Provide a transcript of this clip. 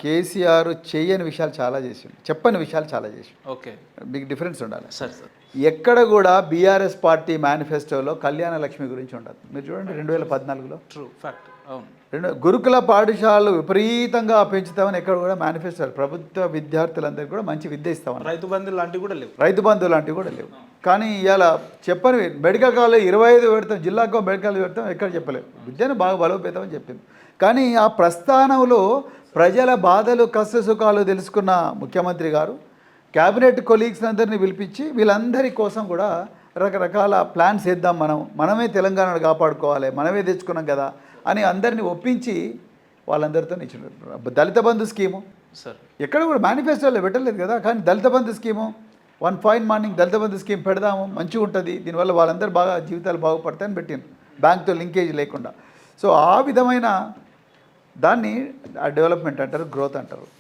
కేసీఆర్ చేయని విషయాలు చాలా చేసిండు, చెప్పని విషయాలు చాలా చేసిండు. ఓకే, బిగ్ డిఫరెన్స్ ఉండాలి. సార్ సార్ ఎక్కడ కూడా బీఆర్ఎస్ పార్టీ మేనిఫెస్టోలో కళ్యాణ లక్ష్మి గురించి ఉండదు. మీరు చూడండి 2014లో ట్రూ ఫ్యాక్ట్. అవును, గురుకుల పాఠశాలలు విపరీతంగా పెంచుతామని ఎక్కడ కూడా మేనిఫెస్టో, ప్రభుత్వ విద్యార్థులందరికీ కూడా మంచి విద్య ఇస్తామని, రైతు బంధు లాంటివి కూడా లేవు, రైతు బంధువు లాంటివి కూడా లేవు. కానీ ఇవాళ చెప్పని మెడికల్ కాలేజ్ 25 పెడతాం, జిల్లాకో మెడికల్ కాలేజ్ పెడతాం, ఎక్కడ చెప్పలేము. విద్యను బాగా బలోపేతమని చెప్పింది. కానీ ఆ ప్రస్థానంలో ప్రజల బాధలు కష్ట సుఖాలు తెలుసుకున్న ముఖ్యమంత్రి గారు క్యాబినెట్ కొలీగ్స్ అందరినీ పిలిపించి వీళ్ళందరి కోసం కూడా రకరకాల ప్లాన్స్ వేద్దాం, మనమే తెలంగాణను కాపాడుకోవాలి, మనమే తెచ్చుకున్నాం కదా అని అందరినీ ఒప్పించి వాళ్ళందరితో ఇచ్చిన దళిత బంధు స్కీము సార్ ఎక్కడ కూడా మేనిఫెస్టోలో పెట్టలేదు కదా. కానీ దళిత బంధు స్కీము 1 ఫైన్ మార్నింగ్ దళిత బంధు స్కీమ్ పెడదాము, మంచిగా ఉంటుంది, దీనివల్ల వాళ్ళందరూ బాగా జీవితాలు బాగుపడతాయని పెట్టింది, బ్యాంక్తో లింకేజ్ లేకుండా. సో ఆ విధమైన దాన్ని డెవలప్మెంట్ అంటారు, గ్రోత్ అంటారు.